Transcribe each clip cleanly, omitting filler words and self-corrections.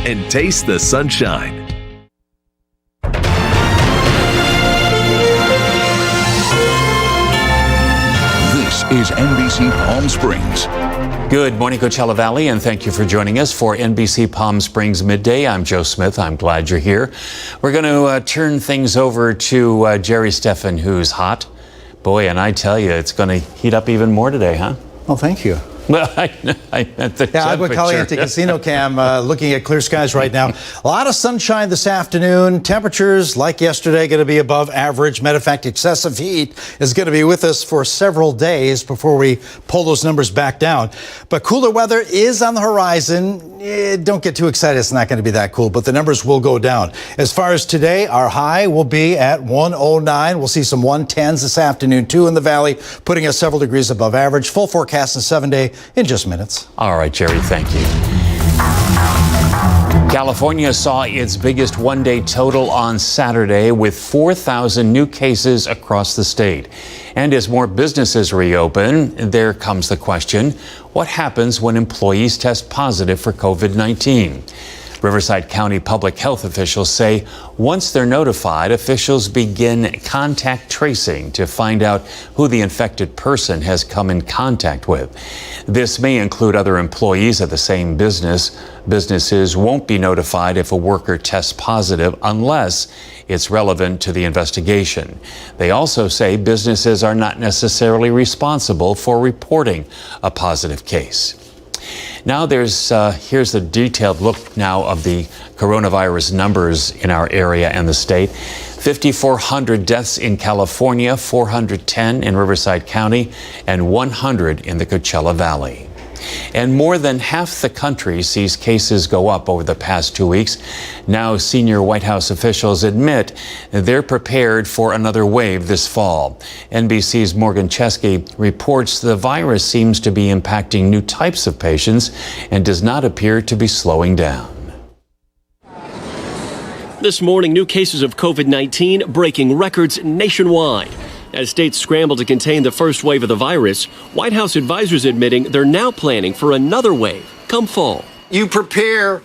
and taste the sunshine. This is NBC Palm Springs. Good morning, Coachella Valley, and thank you for joining us for NBC Palm Springs Midday. I'm Joe Smith. I'm glad you're here. We're going to turn things over to Jerry Steffen, who's hot. Boy, and I tell you, it's going to heat up even more today, huh? Well, thank you. Well, I meant the Agua Caliente Casino Cam, looking at clear skies right now. A lot of sunshine this afternoon. Temperatures, like yesterday, going to be above average. Matter of fact, excessive heat is going to be with us for several days before we pull those numbers back down. But cooler weather is on the horizon. Don't get too excited. It's not going to be that cool, but the numbers will go down. As far as today, our high will be at 109. We'll see some 110s this afternoon, too, in the valley, putting us several degrees above average. Full forecast in 7 day in just minutes. All right, Jerry, thank you. California saw its biggest one-day total on Saturday with 4,000 new cases across the state. And as more businesses reopen, there comes the question, what happens when employees test positive for COVID-19? Riverside County public health officials say once they're notified, officials begin contact tracing to find out who the infected person has come in contact with. This may include other employees at the same business. Businesses won't be notified if a worker tests positive unless it's relevant to the investigation. They also say businesses are not necessarily responsible for reporting a positive case. Now here's a detailed look now of the coronavirus numbers in our area and the state. 5,400 deaths in California, 410 in Riverside County, and 100 in the Coachella Valley. And more than half the country sees cases go up over the past 2 weeks. Now senior White House officials admit they're prepared for another wave this fall. NBC's Morgan Chesky reports the virus seems to be impacting new types of patients and does not appear to be slowing down. This morning, new cases of COVID-19 breaking records nationwide. As states scramble to contain the first wave of the virus, White House advisors admitting they're now planning for another wave come fall. You prepare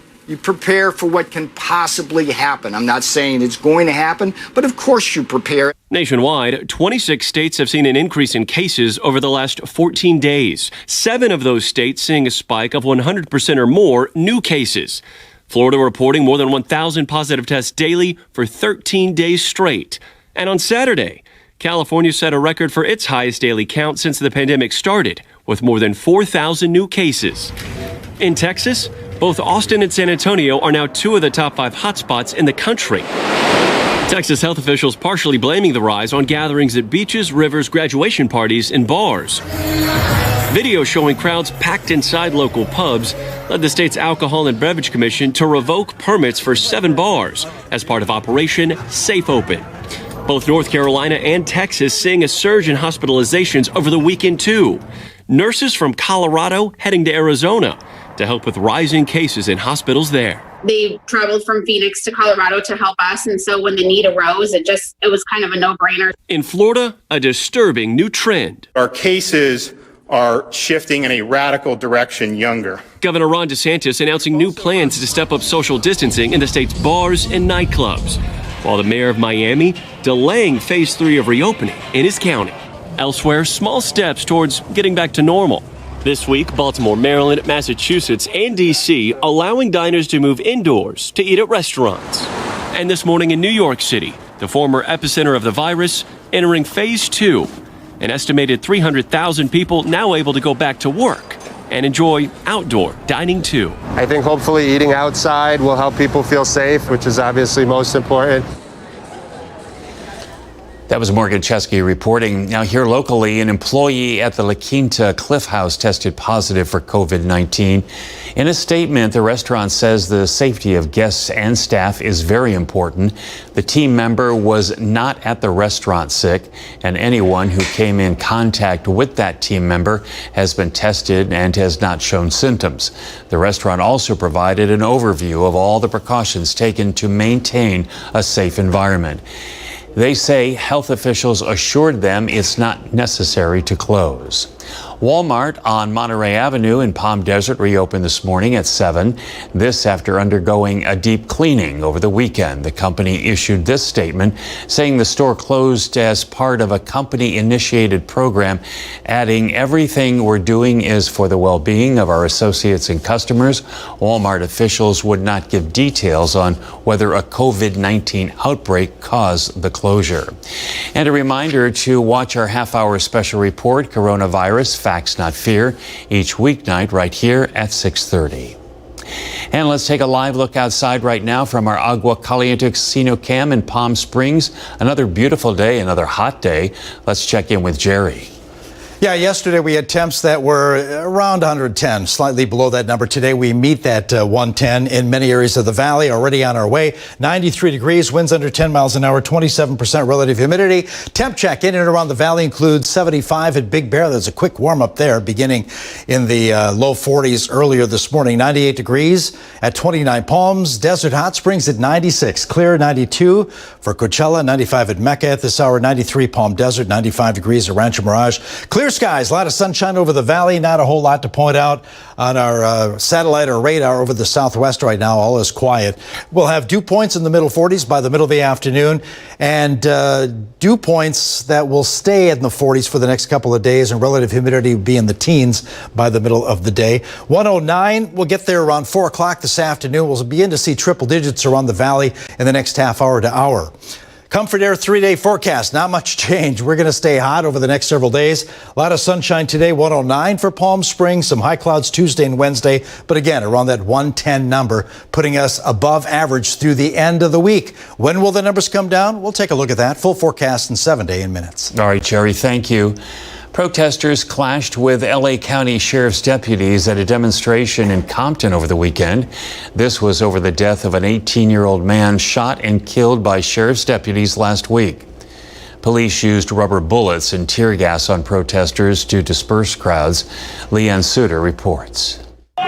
for what can possibly happen. I'm not saying it's going to happen, but of course you prepare. Nationwide, 26 states have seen an increase in cases over the last 14 days. 7 of those states seeing a spike of 100% or more new cases. Florida reporting more than 1,000 positive tests daily for 13 days straight. And on Saturday, California set a record for its highest daily count since the pandemic started, with more than 4,000 new cases. In Texas, both Austin and San Antonio are now 2 of the top 5 hotspots in the country. Texas health officials partially blaming the rise on gatherings at beaches, rivers, graduation parties, and bars. Video showing crowds packed inside local pubs led the state's Alcohol and Beverage Commission to revoke permits for 7 bars as part of Operation Safe Open. Both North Carolina and Texas seeing a surge in hospitalizations over the weekend, too. Nurses from Colorado heading to Arizona to help with rising cases in hospitals there. They traveled from Phoenix to Colorado to help us, and so when the need arose, it was kind of a no-brainer. In Florida, a disturbing new trend. Our cases are shifting in a radical direction younger. Governor Ron DeSantis announcing new plans to step up social distancing in the state's bars and nightclubs, while the mayor of Miami delaying phase 3 of reopening in his county. Elsewhere, small steps towards getting back to normal. This week, Baltimore, Maryland, Massachusetts, and D.C. allowing diners to move indoors to eat at restaurants. And this morning in New York City, the former epicenter of the virus, entering phase 2. An estimated 300,000 people now able to go back to work and enjoy outdoor dining too. I think hopefully eating outside will help people feel safe, which is obviously most important. That was Morgan Chesky reporting. Now here locally, an employee at the La Quinta Cliff House tested positive for COVID-19. In a statement, the restaurant says the safety of guests and staff is very important. The team member was not at the restaurant sick, and anyone who came in contact with that team member has been tested and has not shown symptoms. The restaurant also provided an overview of all the precautions taken to maintain a safe environment. They say health officials assured them it's not necessary to close. Walmart on Monterey Avenue in Palm Desert reopened this morning at 7. This after undergoing a deep cleaning over the weekend. The company issued this statement saying the store closed as part of a company-initiated program, adding, "Everything we're doing is for the well-being of our associates and customers." Walmart officials would not give details on whether a COVID-19 outbreak caused the closure. And a reminder to watch our half-hour special report, Coronavirus Facts Not Fear, each weeknight right here at 6:30. And let's take a live look outside right now from our Agua Caliente Casino Cam in Palm Springs. Another beautiful day, another hot day. Let's check in with Jerry. Yeah, yesterday we had temps that were around 110, slightly below that number. Today we meet that 110 in many areas of the valley, already on our way. 93 degrees, winds under 10 miles an hour, 27% relative humidity. Temp check in and around the valley includes 75 at Big Bear. There's a quick warm up there beginning in the low 40s earlier this morning. 98 degrees at 29 Palms. Desert Hot Springs at 96. Clear 92 for Coachella, 95 at Mecca at this hour, 93 Palm Desert, 95 degrees at Rancho Mirage. Clear skies, a lot of sunshine over the valley, not a whole lot to point out on our satellite or radar over the southwest right now. All is quiet. We'll have dew points in the middle 40s by the middle of the afternoon, and dew points that will stay in the 40s for the next couple of days, and relative humidity will be in the teens by the middle of the day. 109, we'll get there around 4 o'clock this afternoon. We'll begin to see triple digits around the valley in the next half hour to hour. Comfort Air 3-day forecast, not much change. We're going to stay hot over the next several days. A lot of sunshine today, 109 for Palm Springs, some high clouds Tuesday and Wednesday, but again, around that 110 number, putting us above average through the end of the week. When will the numbers come down? We'll take a look at that. Full forecast in 7 to 8 minutes. All right, Jerry, thank you. Protesters clashed with LA County Sheriff's deputies at a demonstration in Compton over the weekend. This was over the death of an 18-year-old man shot and killed by sheriff's deputies last week. Police used rubber bullets and tear gas on protesters to disperse crowds. Leanne Suter reports. A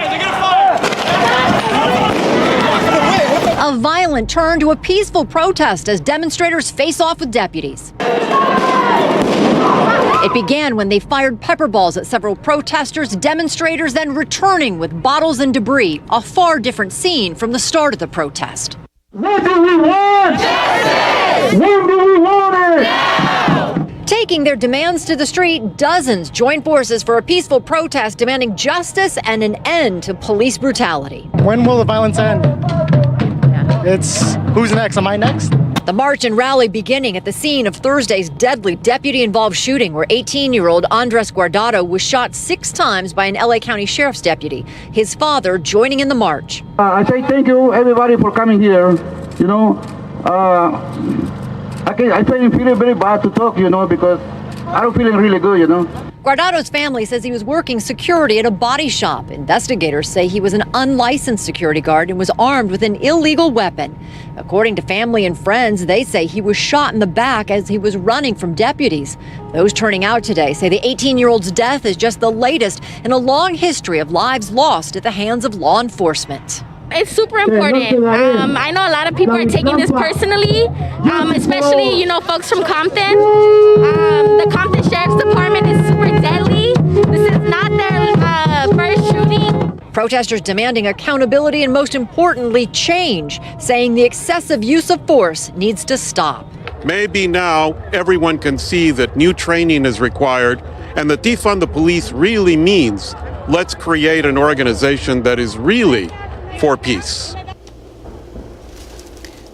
violent turn to a peaceful protest as demonstrators face off with deputies. It began when they fired pepper balls at several protesters, demonstrators then returning with bottles and debris, a far different scene from the start of the protest. What do we want? Justice! When do we want it? Now! Taking their demands to the street, dozens joined forces for a peaceful protest demanding justice and an end to police brutality. When will the violence end? It's who's next? Am I next? The march and rally beginning at the scene of Thursday's deadly deputy-involved shooting where 18-year-old Andres Guardado was shot 6 times by an LA County Sheriff's deputy, his father joining in the march. I say thank you, everybody, for coming here. You know, I feel very bad to talk, you know, because I don't feel really good, you know. Guardado's family says he was working security at a body shop. Investigators say he was an unlicensed security guard and was armed with an illegal weapon. According to family and friends, they say he was shot in the back as he was running from deputies. Those turning out today say the 18-year-old's death is just the latest in a long history of lives lost at the hands of law enforcement. It's super important. I know a lot of people are taking this personally, especially, you know, folks from Compton. The Compton Sheriff's Department is super deadly. This is not their first shooting. Protesters demanding accountability and, most importantly, change, saying the excessive use of force needs to stop. Maybe now everyone can see that new training is required and that defund the police really means let's create an organization that is really for peace.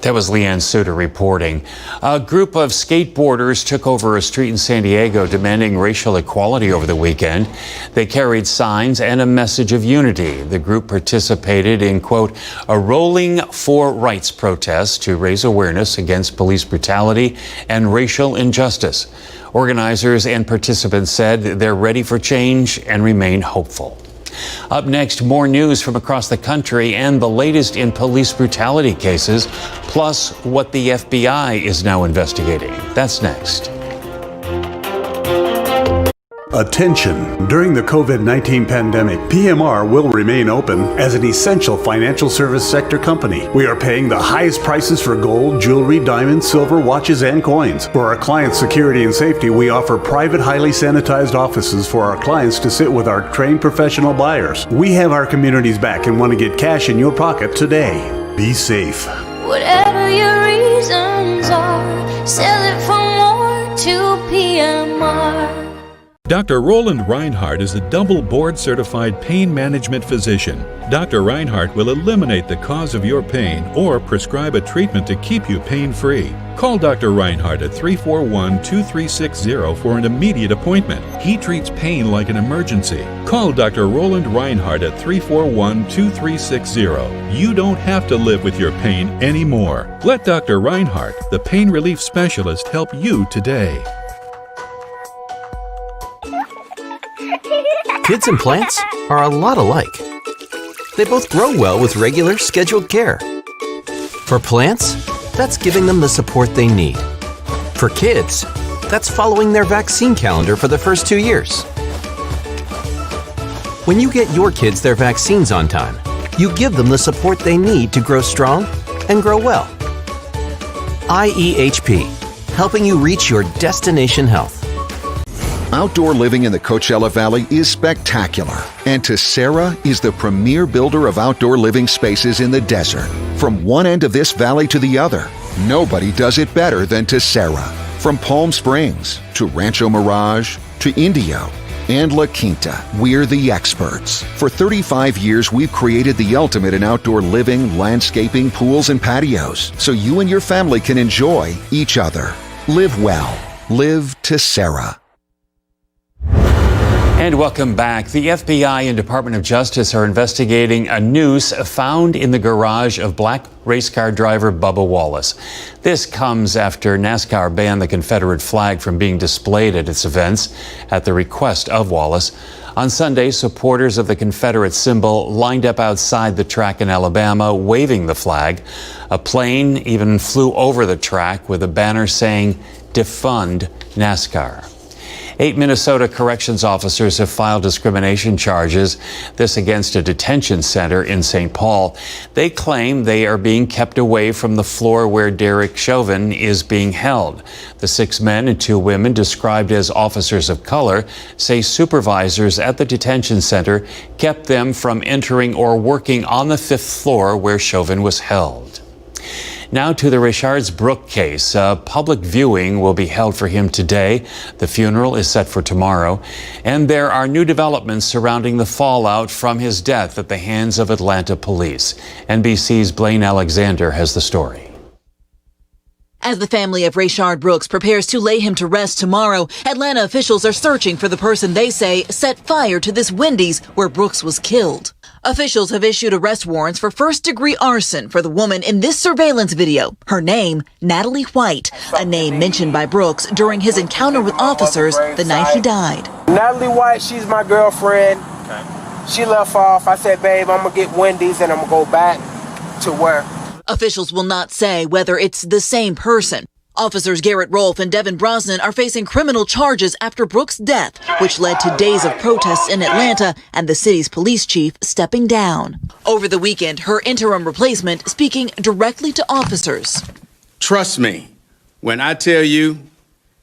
That was Leanne Suter reporting. A group of skateboarders took over a street in San Diego demanding racial equality over the weekend. They carried signs and a message of unity. The group participated in, quote, a rolling for rights protest to raise awareness against police brutality and racial injustice. Organizers and participants said they're ready for change and remain hopeful. Up next, more news from across the country and the latest in police brutality cases, plus what the FBI is now investigating. That's next. Attention! During the COVID-19 pandemic, PMR will remain open as an essential financial service sector company. We are paying the highest prices for gold, jewelry, diamonds, silver, watches, and coins. For our clients' security and safety, we offer private, highly sanitized offices for our clients to sit with our trained professional buyers. We have our communities back and want to get cash in your pocket today. Be safe. Whatever your reasons are, sell it for more to PMR. Dr. Roland Reinhardt is a double board-certified pain management physician. Dr. Reinhardt will eliminate the cause of your pain or prescribe a treatment to keep you pain-free. Call Dr. Reinhardt at 341-2360 for an immediate appointment. He treats pain like an emergency. Call Dr. Roland Reinhardt at 341-2360. You don't have to live with your pain anymore. Let Dr. Reinhardt, the pain relief specialist, help you today. Kids and plants are a lot alike. They both grow well with regular, scheduled care. For plants, that's giving them the support they need. For kids, that's following their vaccine calendar for the first 2 years. When you get your kids their vaccines on time, you give them the support they need to grow strong and grow well. IEHP, helping you reach your destination health. Outdoor living in the Coachella Valley is spectacular, and Tessera is the premier builder of outdoor living spaces in the desert. From one end of this valley to the other, nobody does it better than Tessera. From Palm Springs to Rancho Mirage to Indio and La Quinta, we're the experts. For 35 years, we've created the ultimate in outdoor living, landscaping, pools, and patios, so you and your family can enjoy each other. Live well. Live Tessera. And welcome back. The FBI and Department of Justice are investigating a noose found in the garage of black race car driver Bubba Wallace. This comes after NASCAR banned the Confederate flag from being displayed at its events at the request of Wallace. On Sunday, supporters of the Confederate symbol lined up outside the track in Alabama, waving the flag. A plane even flew over the track with a banner saying, "Defund NASCAR." 8 Minnesota corrections officers have filed discrimination charges, this against a detention center in St. Paul. They claim they are being kept away from the floor where Derek Chauvin is being held. The 6 men and 2 women, described as officers of color, say supervisors at the detention center kept them from entering or working on the 5th floor where Chauvin was held. Now to the Richards Brook case. A public viewing will be held for him today. The funeral is set for tomorrow. And there are new developments surrounding the fallout from his death at the hands of Atlanta police. NBC's Blaine Alexander has the story. As the family of Rayshard Brooks prepares to lay him to rest tomorrow, Atlanta officials are searching for the person they say set fire to this Wendy's where Brooks was killed. Officials have issued arrest warrants for first-degree arson for the woman in this surveillance video. Her name, Natalie White, a name mentioned by Brooks during his encounter with officers the night he died. Natalie White, she's my girlfriend. Okay. She left off. I said, babe, I'm going to get Wendy's and I'm going to go back to work. Officials will not say whether it's the same person. Officers Garrett Rolfe and Devin Brosnan are facing criminal charges after Brooks' death, which led to days of protests in Atlanta and the city's police chief stepping down. Over the weekend, her interim replacement speaking directly to officers. Trust me when I tell you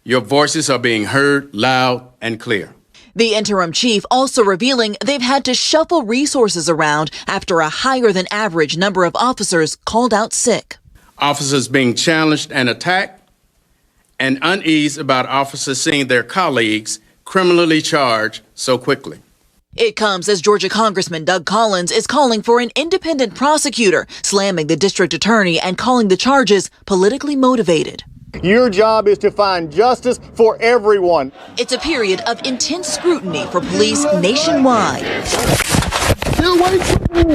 your voices are being heard loud and clear. The interim chief also revealing they've had to shuffle resources around after a higher than average number of officers called out sick. Officers being challenged and attacked, and unease about officers seeing their colleagues criminally charged so quickly. It comes as Georgia Congressman Doug Collins is calling for an independent prosecutor, slamming the district attorney and calling the charges politically motivated. Your job is to find justice for everyone. It's a period of intense scrutiny for police nationwide.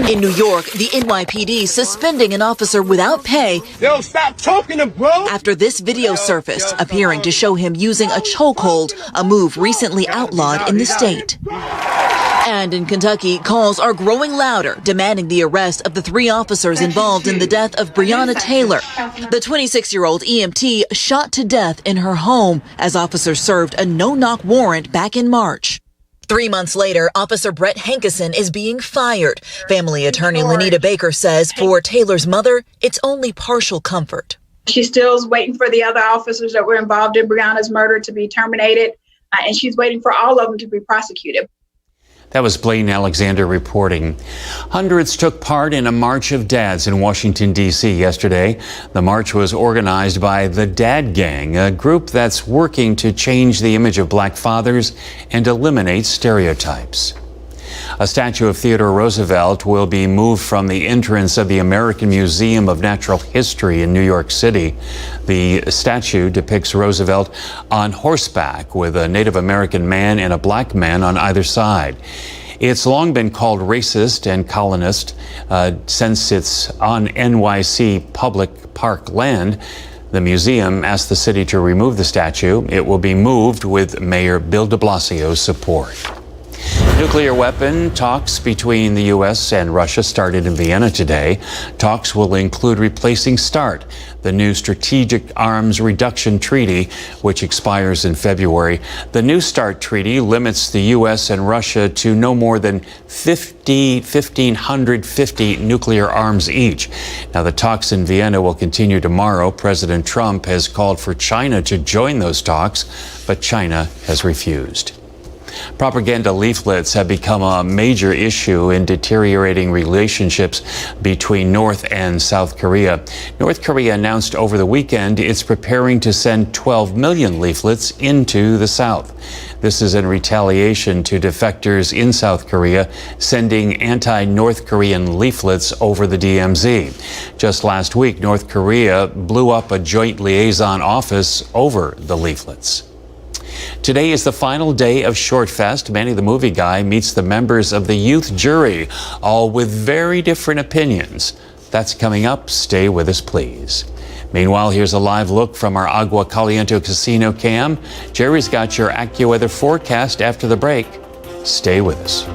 In New York, the NYPD suspending an officer without pay. Yo, stop choking him, bro! After this video surfaced, appearing to show him using a chokehold, a move recently outlawed in the state. And in Kentucky, calls are growing louder, demanding the arrest of the 3 officers involved in the death of Breonna Taylor. The 26-year-old EMT shot to death in her home as officers served a no-knock warrant back in March. 3 months later, Officer Brett Hankeson is being fired. Family attorney Lenita Baker says for Taylor's mother, it's only partial comfort. She still is waiting for the other officers that were involved in Breonna's murder to be terminated, and she's waiting for all of them to be prosecuted. That was Blaine Alexander reporting. Hundreds took part in a March of Dads in Washington, D.C. yesterday. The march was organized by the Dad Gang, a group that's working to change the image of black fathers and eliminate stereotypes. A statue of Theodore Roosevelt will be moved from the entrance of the American Museum of Natural History in New York City. The statue depicts Roosevelt on horseback with a Native American man and a black man on either side. It's long been called racist and colonist since it's on NYC public park land. The museum asked the city to remove the statue. It will be moved with Mayor Bill de Blasio's support. Nuclear weapon talks between the U.S. and Russia started in Vienna today. Talks will include replacing START, the new Strategic Arms Reduction Treaty, which expires in February. The new START treaty limits the U.S. and Russia to no more than 1,550 nuclear arms each. Now, the talks in Vienna will continue tomorrow. President Trump has called for China to join those talks, but China has refused. Propaganda leaflets have become a major issue in deteriorating relationships between North and South Korea. North Korea announced over the weekend it's preparing to send 12 million leaflets into the South. This is in retaliation to defectors in South Korea sending anti-North Korean leaflets over the DMZ. Just last week, North Korea blew up a joint liaison office over the leaflets. Today is the final day of Short Fest. Manny the Movie Guy meets the members of the youth jury, all with very different opinions. That's coming up. Stay with us, please. Meanwhile, here's a live look from our Agua Caliente casino cam. Jerry's got your AccuWeather forecast after the break. Stay with us.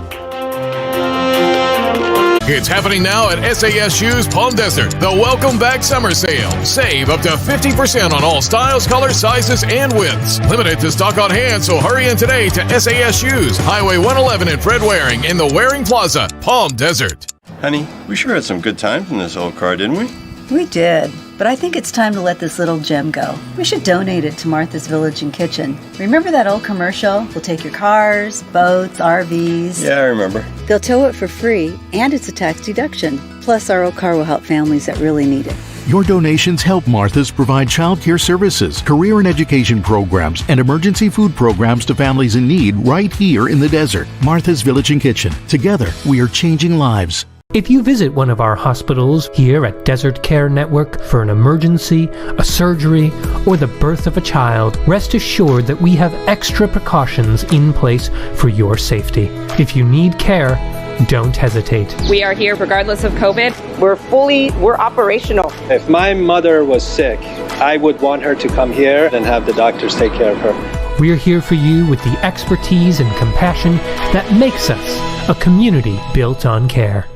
It's happening now at SASU's Palm Desert, the Welcome Back Summer Sale. Save up to 50% on all styles, colors, sizes, and widths. Limited to stock on hand, so hurry in today to SASU's Highway 111 in Fred Waring in the Waring Plaza, Palm Desert. Honey, we sure had some good times in this old car, didn't we? We did, but I think it's time to let this little gem go. We should donate it to Martha's Village and Kitchen. Remember that old commercial? We'll take your cars, boats, RVs. Yeah, I remember. They'll tow it for free, and it's a tax deduction. Plus, our old car will help families that really need it. Your donations help Martha's provide child care services, career and education programs, and emergency food programs to families in need right here in the desert. Martha's Village and Kitchen. Together, we are changing lives. If you visit one of our hospitals here at Desert Care Network for an emergency, a surgery, or the birth of a child, rest assured that we have extra precautions in place for your safety. If you need care, don't hesitate. We are here regardless of COVID. We're operational. If my mother was sick, I would want her to come here and have the doctors take care of her. We're here for you with the expertise and compassion that makes us a community built on care.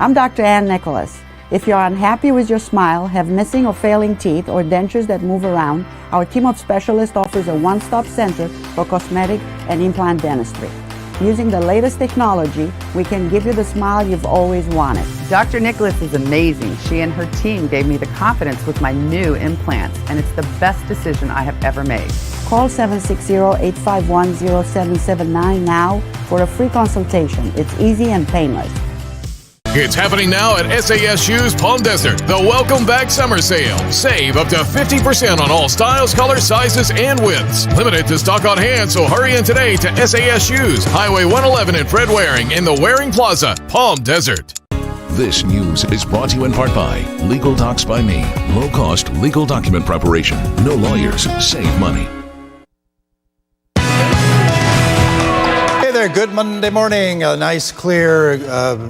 I'm Dr. Ann Nicholas. If you're unhappy with your smile, have missing or failing teeth, or dentures that move around, our team of specialists offers a one-stop center for cosmetic and implant dentistry. Using the latest technology, we can give you the smile you've always wanted. Dr. Nicholas is amazing. She and her team gave me the confidence with my new implants, and it's the best decision I have ever made. Call 760-851-0779 now for a free consultation. It's easy and painless. It's happening now at SASU's Palm Desert, the Welcome Back Summer Sale. Save up to 50% on all styles, colors, sizes, and widths. Limited to stock on hand, so hurry in today to SASU's Highway 111 in Fred Waring in the Waring Plaza, Palm Desert. This news is brought to you in part by Legal Docs by Me. Low-cost legal document preparation. No lawyers. Save money. Hey there, good Monday morning. A nice, clear,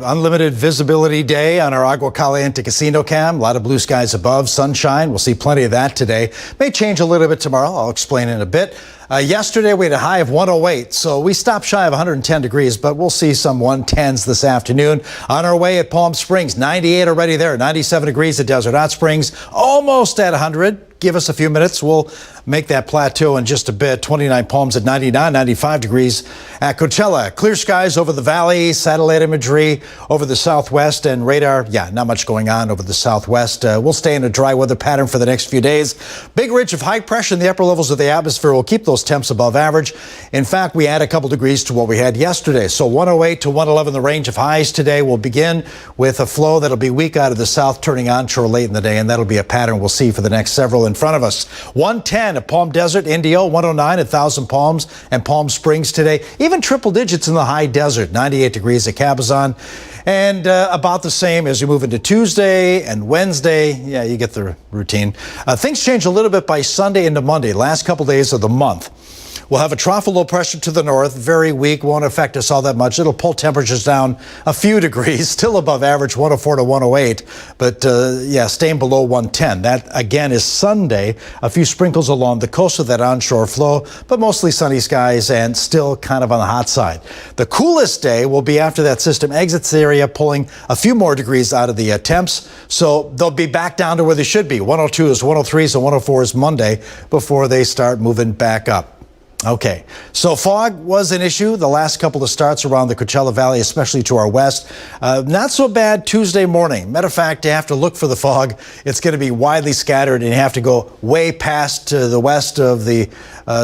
unlimited visibility day on our Agua Caliente casino cam. A lot of blue skies above, sunshine. We'll see plenty of that today. May change a little bit tomorrow. I'll explain in a bit. Yesterday, we had a high of 108, so we stopped shy of 110 degrees, but we'll see some 110s this afternoon. On our way at Palm Springs, 98 already there, 97 degrees at Desert Hot Springs, almost at 100. Give us a few minutes. We'll make that plateau in just a bit. 29 Palms at 99, 95 degrees at Coachella. Clear skies over the valley, satellite imagery over the southwest, and radar. Yeah, not much going on over the southwest. We'll stay in a dry weather pattern for the next few days. Big ridge of high pressure in the upper levels of the atmosphere will keep those temps above average. In fact, we add a couple degrees to what we had yesterday. So 108 to 111, the range of highs today. Will begin with a flow that'll be weak out of the south, turning onshore late in the day, and that'll be a pattern we'll see for the next several in front of us. 110 at Palm Desert, Indio, 109 at Thousand Palms and Palm Springs today. Even triple digits in the high desert, 98 degrees at Cabazon. And about the same as you move into Tuesday and Wednesday. Yeah, you get the routine. Things change a little bit by Sunday into Monday, last couple days of the month. We'll have a trough of low pressure to the north, very weak, won't affect us all that much. It'll pull temperatures down a few degrees, still above average, 104 to 108, but staying below 110. That, again, is Sunday. A few sprinkles along the coast of that onshore flow, but mostly sunny skies and still kind of on the hot side. The coolest day will be after that system exits the area, pulling a few more degrees out of the temps, so they'll be back down to where they should be. 102s, 103s, and 104s Monday before they start moving back up. Okay, so fog was an issue the last couple of starts around the Coachella Valley, especially to our west. Not so bad Tuesday morning. Matter of fact, you have to look for the fog. It's going to be widely scattered, and you have to go way past to the west of the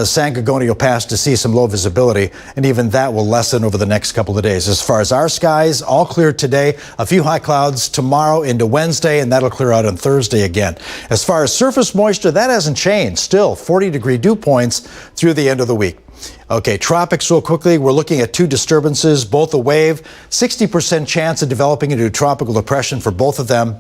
San Gorgonio Pass to see some low visibility, and even that will lessen over the next couple of days. As far as our skies, all clear today. A few high clouds tomorrow into Wednesday, and that'll clear out on Thursday again. As far as surface moisture, that hasn't changed. Still 40-degree dew points through the end of the week. Okay, tropics real quickly. We're looking at two disturbances, both a wave, 60% chance of developing into a tropical depression for both of them.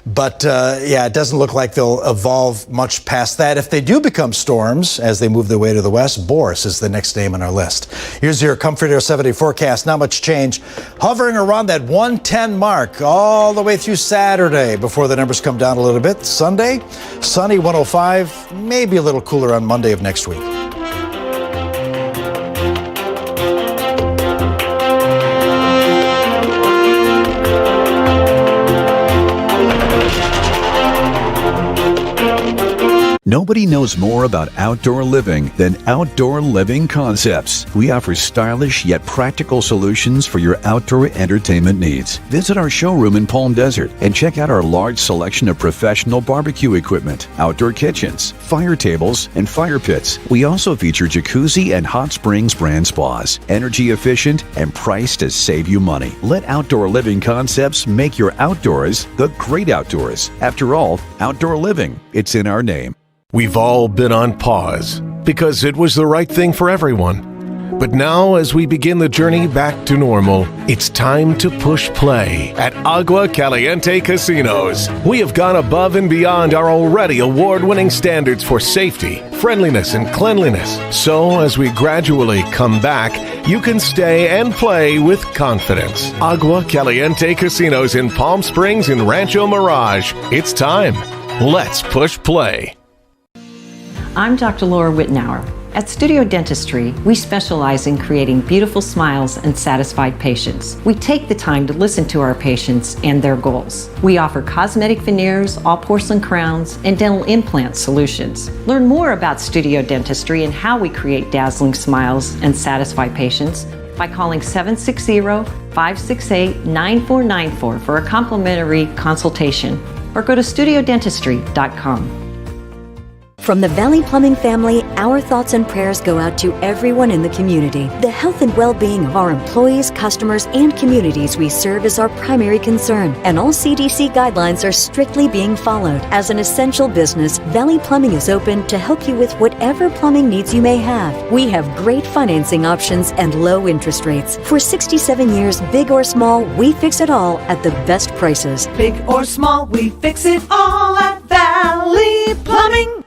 But it doesn't look like they'll evolve much past that. If they do become storms as they move their way to the west, Boris is the next name on our list. Here's your Comfort Air 7-day forecast. Not much change. Hovering around that 110 mark all the way through Saturday before the numbers come down a little bit. Sunday, sunny 105, maybe a little cooler on Monday of next week. Nobody knows more about outdoor living than Outdoor Living Concepts. We offer stylish yet practical solutions for your outdoor entertainment needs. Visit our showroom in Palm Desert and check out our large selection of professional barbecue equipment, outdoor kitchens, fire tables, and fire pits. We also feature jacuzzi and hot springs brand spas, energy efficient and priced to save you money. Let Outdoor Living Concepts make your outdoors the great outdoors. After all, outdoor living, it's in our name. We've all been on pause because it was the right thing for everyone. But now, as we begin the journey back to normal, it's time to push play at Agua Caliente Casinos. We have gone above and beyond our already award-winning standards for safety, friendliness, and cleanliness. So, as we gradually come back, you can stay and play with confidence. Agua Caliente Casinos in Palm Springs and Rancho Mirage. It's time. Let's push play. I'm Dr. Laura Wittenauer. At Studio Dentistry, we specialize in creating beautiful smiles and satisfied patients. We take the time to listen to our patients and their goals. We offer cosmetic veneers, all porcelain crowns, and dental implant solutions. Learn more about Studio Dentistry and how we create dazzling smiles and satisfy patients by calling 760-568-9494 for a complimentary consultation, or go to studiodentistry.com. From the Valley Plumbing family, our thoughts and prayers go out to everyone in the community. The health and well-being of our employees, customers, and communities we serve is our primary concern, and all CDC guidelines are strictly being followed. As an essential business, Valley Plumbing is open to help you with whatever plumbing needs you may have. We have great financing options and low interest rates. For 67 years, big or small, we fix it all at the best prices. Big or small, we fix it all at Valley Plumbing.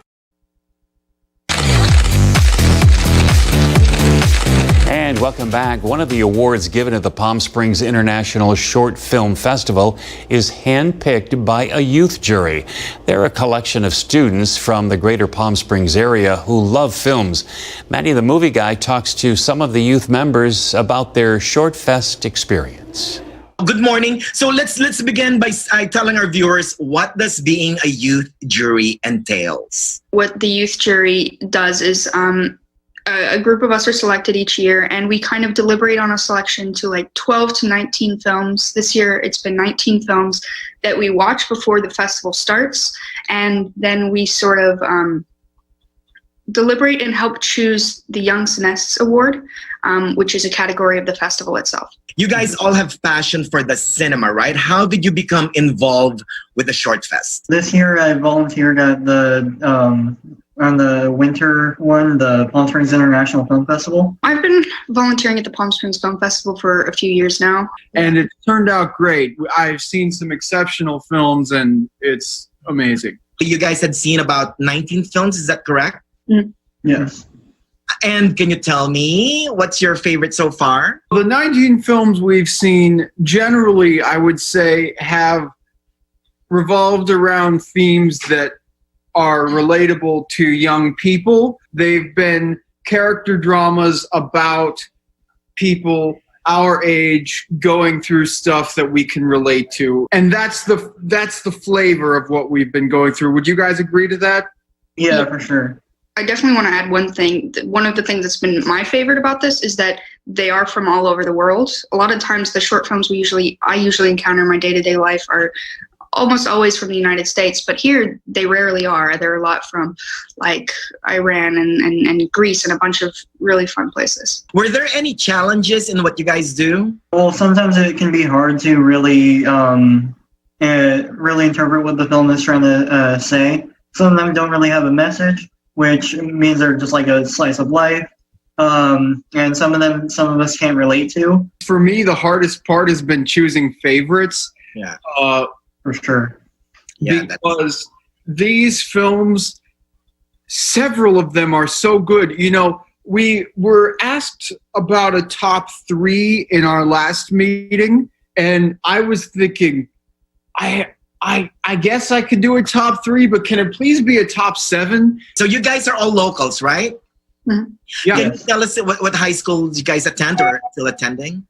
And welcome back. One of the awards given at the Palm Springs International Short Film Festival is handpicked by a youth jury. They're a collection of students from the greater Palm Springs area who love films. Manny the Movie Guy talks to some of the youth members about their Short Fest experience. Good morning. So let's begin by telling our viewers, what does being a youth jury entails? What the youth jury does is a group of us are selected each year, and we kind of deliberate on a selection to like 12 to 19 films. This year it's been 19 films that we watch before the festival starts, and then we sort of deliberate and help choose the Young Cineasts Award, which is a category of the festival itself. You guys all have passion for the cinema, right? How did you become involved with the Short Fest? This year I volunteered at on the winter one, the Palm Springs International Film Festival. I've been volunteering at the Palm Springs Film Festival for a few years now. And it turned out great. I've seen some exceptional films and it's amazing. You guys had seen about 19 films, is that correct? Mm. Yes. And can you tell me what's your favorite so far? The 19 films we've seen generally, I would say, have revolved around themes that are relatable to young people. They've been character dramas about people our age going through stuff that we can relate to. And that's the flavor of what we've been going through. Would you guys agree to that? Yeah, for sure. I definitely want to add one thing. One of the things that's been my favorite about this is that they are from all over the world. A lot of times the short films I usually encounter in my day-to-day life are almost always from the United States, but here they rarely are. There are a lot from like Iran and Greece and a bunch of really fun places. Were there any challenges in what you guys do? Well, sometimes it can be hard to really interpret what the film is trying to say. Some of them don't really have a message, which means they're just like a slice of life. And some of us can't relate to. For me, the hardest part has been choosing favorites. Yeah. For sure. Yeah, because these films, several of them are so good. You know, we were asked about a top 3 in our last meeting, and I was thinking, I guess I could do a top 3, but can it please be a top 7? So you guys are all locals, right? Mm-hmm. Yeah. Can you tell us what high school you guys attend or are still attending?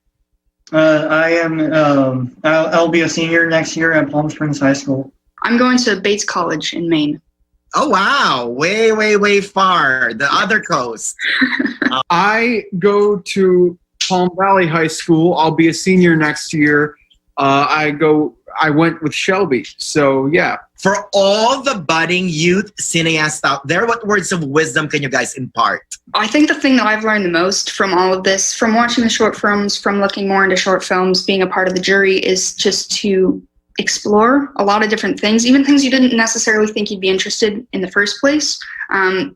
I am. I'll be a senior next year at Palm Springs High School. I'm going to Bates College in Maine. Oh wow, way, way, way far, the other coast. I go to Palm Valley High School. I'll be a senior next year. I went with Shelby. So yeah. For all the budding youth cineasts out there, what words of wisdom can you guys impart? I think the thing that I've learned the most from all of this, from watching the short films, from looking more into short films, being a part of the jury, is just to explore a lot of different things, even things you didn't necessarily think you'd be interested in the first place.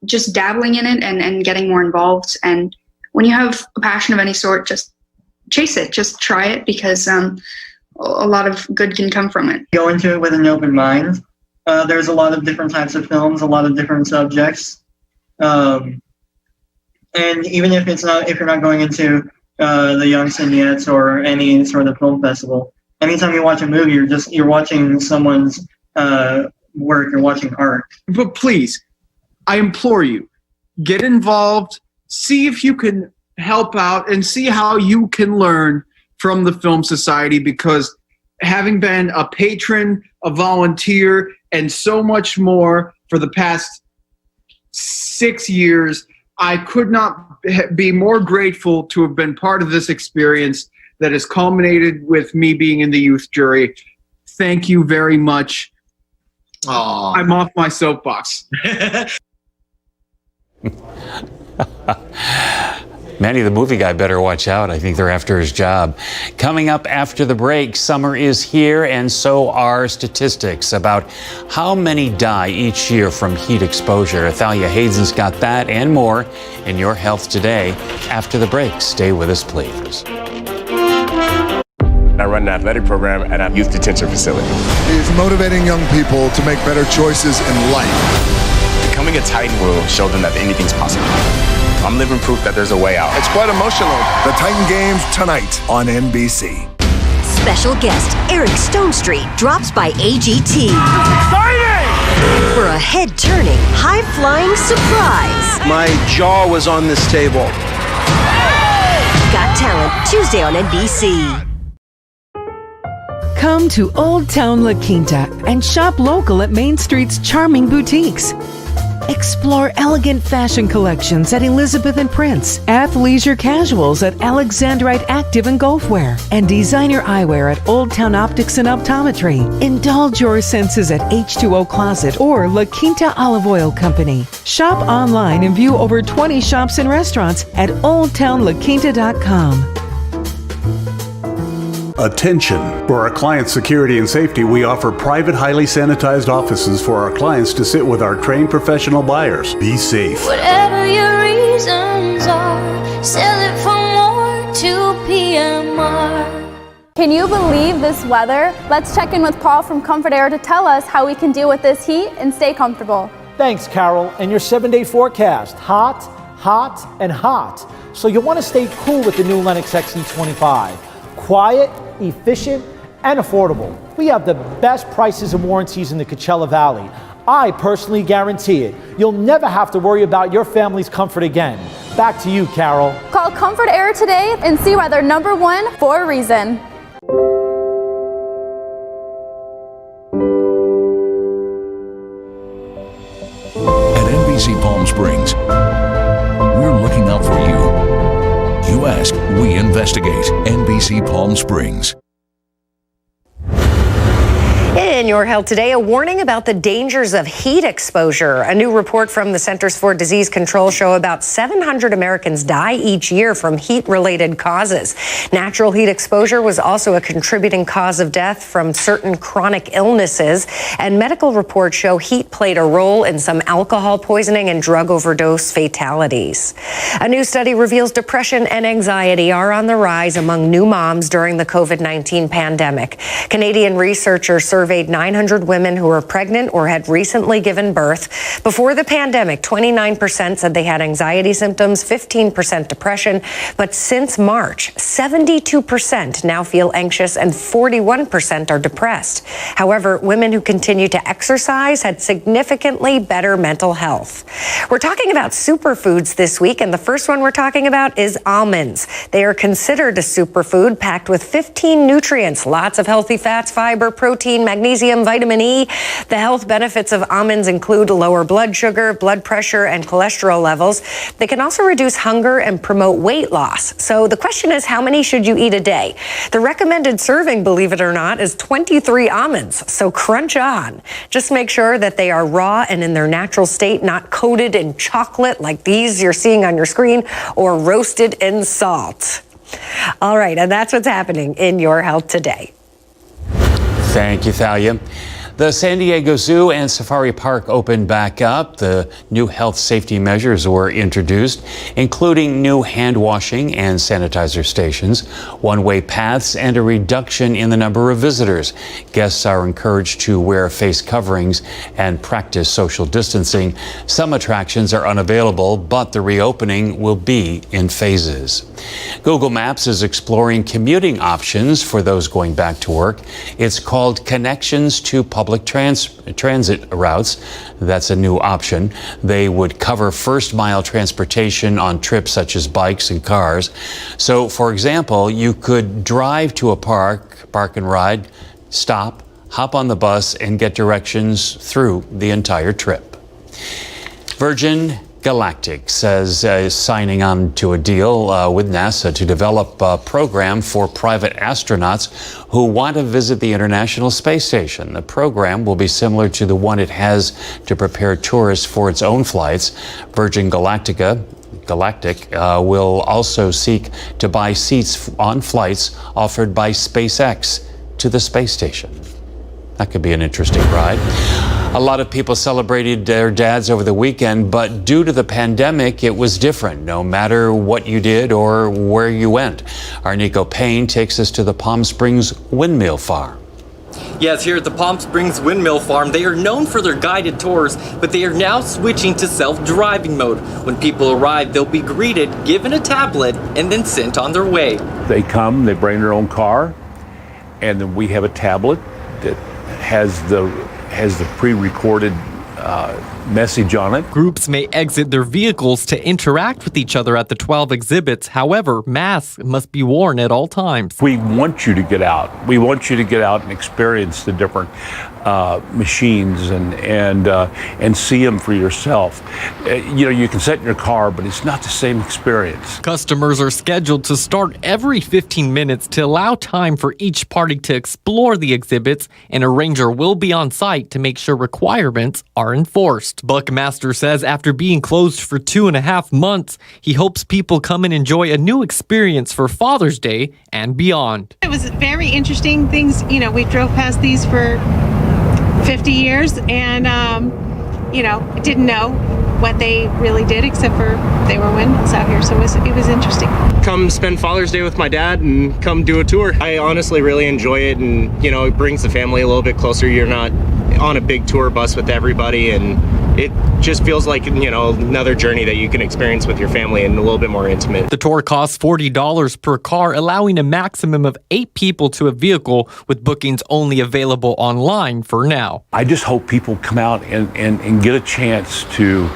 Just dabbling in it and getting more involved. And when you have a passion of any sort, just chase it, just try it, because a lot of good can come from it. Go into it with an open mind. There's a lot of different types of films, a lot of different subjects. And even if you're not going into the Young Cineasts or any sort of film festival, anytime you watch a movie, you're watching someone's work, you're watching art. But please, I implore you, get involved, see if you can help out, and see how you can learn from the Film Society, because having been a patron, a volunteer, and so much more for the past 6 years, I could not be more grateful to have been part of this experience that has culminated with me being in the youth jury. Thank you very much. Aww. I'm off my soapbox. Manny the Movie Guy better watch out. I think they're after his job. Coming up after the break, summer is here, and so are statistics about how many die each year from heat exposure. Athalia Hayden's got that and more in Your Health Today. After the break, stay with us, please. I run an athletic program at a youth detention facility. It's motivating young people to make better choices in life. Becoming a Titan will show them that anything's possible. I'm living proof that there's a way out. It's quite emotional. The Titan Games tonight on NBC. Special guest Eric Stonestreet drops by AGT for a head-turning, high-flying surprise. My jaw was on this table. Got Talent, Tuesday on NBC. Come to Old Town La Quinta and shop local at Main Street's charming boutiques. Explore elegant fashion collections at Elizabeth and Prince, athleisure casuals at Alexandrite Active and Golfwear, and designer eyewear at Old Town Optics and Optometry. Indulge your senses at H2O Closet or La Quinta Olive Oil Company. Shop online and view over 20 shops and restaurants at oldtownlaquinta.com. Attention! For our clients' security and safety, we offer private, highly sanitized offices for our clients to sit with our trained professional buyers. Be safe. Whatever your reasons are, sell it for more to PMR. Can you believe this weather? Let's check in with Paul from Comfort Air to tell us how we can deal with this heat and stay comfortable. Thanks, Carol. And your 7-day forecast, hot, hot, and hot. So you'll want to stay cool with the new Lennox XC25. Quiet, efficient, and affordable. We have the best prices and warranties in the Coachella Valley. I personally guarantee it. You'll never have to worry about your family's comfort again. Back to you, Carol. Call Comfort Air today and see why they're #1 for a reason. At NBC Palm Springs, we're looking out for you. You ask, we investigate. NBC Palm Springs. In your health today, a warning about the dangers of heat exposure. A new report from the Centers for Disease Control show about 700 Americans die each year from heat-related causes. Natural heat exposure was also a contributing cause of death from certain chronic illnesses. And medical reports show heat played a role in some alcohol poisoning and drug overdose fatalities. A new study reveals depression and anxiety are on the rise among new moms during the COVID-19 pandemic. Canadian researchers surveyed 900 women who were pregnant or had recently given birth. Before the pandemic, 29% said they had anxiety symptoms, 15% depression. But since March, 72% now feel anxious and 41% are depressed. However, women who continue to exercise had significantly better mental health. We're talking about superfoods this week, and the first one we're talking about is almonds. They are considered a superfood packed with 15 nutrients, lots of healthy fats, fiber, protein, magnesium, vitamin E. The health benefits of almonds include lower blood sugar, blood pressure, and cholesterol levels. They can also reduce hunger and promote weight loss. So the question is, how many should you eat a day? The recommended serving, believe it or not, is 23 almonds. So crunch on. Just make sure that they are raw and in their natural state, not coated in chocolate like these you're seeing on your screen, or roasted in salt. All right, and that's what's happening in your health today. Thank you, Thalia. The San Diego Zoo and Safari Park opened back up. The new health safety measures were introduced, including new hand washing and sanitizer stations, one-way paths, and a reduction in the number of visitors. Guests are encouraged to wear face coverings and practice social distancing. Some attractions are unavailable, but the reopening will be in phases. Google Maps is exploring commuting options for those going back to work. It's called Connections to Public Transit Routes. That's a new option. They would cover first-mile transportation on trips such as bikes and cars. So, for example, you could drive to a park and ride, stop, hop on the bus, and get directions through the entire trip. Virgin Galactic says is signing on to a deal with NASA to develop a program for private astronauts who want to visit the International Space Station. The program will be similar to the one it has to prepare tourists for its own flights. Virgin Galactic will also seek to buy seats on flights offered by SpaceX to the space station. That could be an interesting ride. A lot of people celebrated their dads over the weekend, but due to the pandemic, it was different, no matter what you did or where you went. Our Nico Payne takes us to the Palm Springs Windmill Farm. Yes, here at the Palm Springs Windmill Farm, they are known for their guided tours, but they are now switching to self-driving mode. When people arrive, they'll be greeted, given a tablet, and then sent on their way. They come, they bring their own car, and then we have a tablet that has the pre-recorded message on it. Groups may exit their vehicles to interact with each other at the 12 exhibits. However, masks must be worn at all times. We want you to get out. We want you to get out and experience the different machines and see them for yourself. You can sit in your car, but it's not the same experience. Customers are scheduled to start every 15 minutes to allow time for each party to explore the exhibits, and a ranger will be on site to make sure requirements are enforced. Buckmaster says after being closed for 2.5 months, he hopes people come and enjoy a new experience for Father's Day and beyond. It was very interesting things. We drove past these for 50 years and, didn't know what they really did except for they were windmills out here. So it was interesting. Come spend Father's Day with my dad and come do a tour. I honestly really enjoy it, and, it brings the family a little bit closer. You're not on a big tour bus with everybody, and it just feels like, another journey that you can experience with your family and a little bit more intimate. The tour costs $40 per car, allowing a maximum of 8 people to a vehicle, with bookings only available online for now. I just hope people come out and get a chance to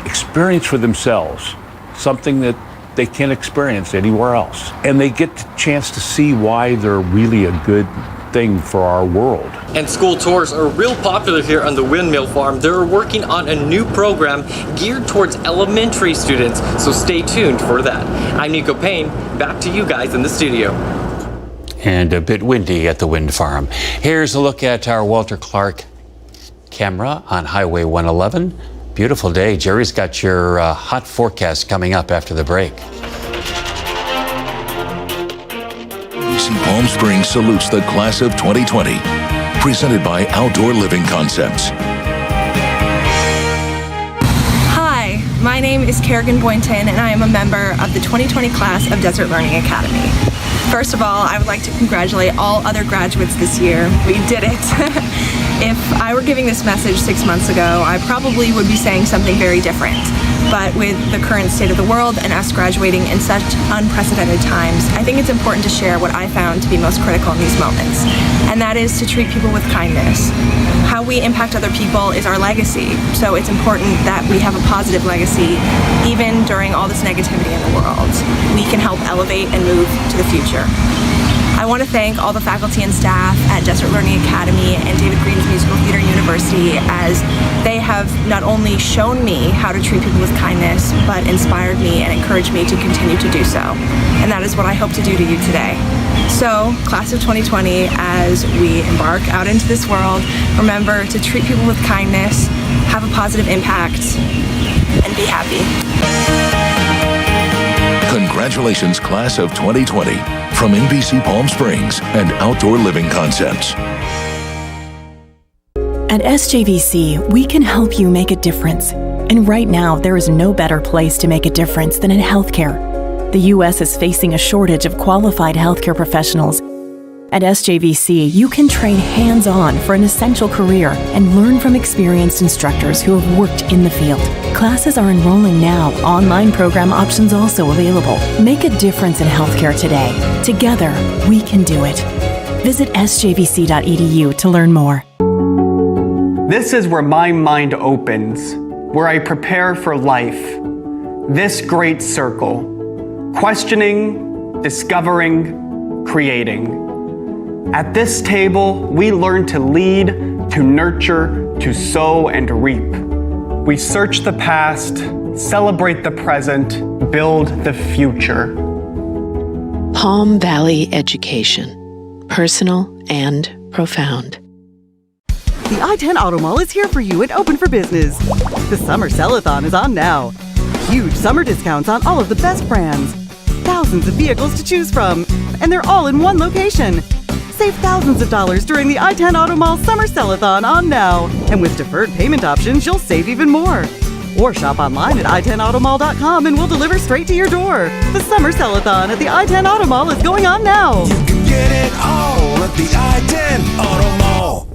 experience for themselves something that they can't experience anywhere else. And they get the chance to see why they're really a good thing for our world. And school tours are real popular here on the Windmill Farm. They're working on a new program geared towards elementary students, so stay tuned for that. I'm Nico Payne, back to you guys in the studio. And a bit windy at the wind farm. Here's a look at our Walter Clark camera on Highway 111. Beautiful day. Jerry's got your hot forecast coming up after the break. NBC Palm Springs salutes the class of 2020. Presented by Outdoor Living Concepts. Hi, my name is Kerrigan Boynton, and I am a member of the 2020 class of Desert Learning Academy. First of all, I would like to congratulate all other graduates this year. We did it. If I were giving this message 6 months ago, I probably would be saying something very different. But with the current state of the world and us graduating in such unprecedented times, I think it's important to share what I found to be most critical in these moments. And that is to treat people with kindness. How we impact other people is our legacy. So it's important that we have a positive legacy, even during all this negativity in the world. We can help elevate and move to the future. I want to thank all the faculty and staff at Desert Learning Academy and David Green's Musical Theater University, as they have not only shown me how to treat people with kindness, but inspired me and encouraged me to continue to do so. And that is what I hope to do to you today. So, class of 2020, as we embark out into this world, remember to treat people with kindness, have a positive impact, and be happy. Congratulations, class of 2020, from NBC Palm Springs and Outdoor Living Concepts. At SJVC, we can help you make a difference. And right now, there is no better place to make a difference than in healthcare. The U.S. is facing a shortage of qualified healthcare professionals. At SJVC, you can train hands-on for an essential career and learn from experienced instructors who have worked in the field. Classes are enrolling now. Online program options also available. Make a difference in healthcare today. Together, we can do it. Visit sjvc.edu to learn more. This is where my mind opens, where I prepare for life. This great circle. Questioning, discovering, creating. At this table, we learn to lead, to nurture, to sow and reap. We search the past, celebrate the present, build the future. Palm Valley Education. Personal and profound. The I-10 Auto Mall is here for you and open for business. The Summer Sell-a-thon is on now. Huge summer discounts on all of the best brands. Thousands of vehicles to choose from, and they're all in one location. Save thousands of dollars during the I-10 Auto Mall Summer Sell-a-thon on now. And with deferred payment options, you'll save even more. Or shop online at i10automall.com and we'll deliver straight to your door. The summer sell-a-thon at the I-10 Auto Mall is going on now. You can get it all at the I-10 Auto Mall.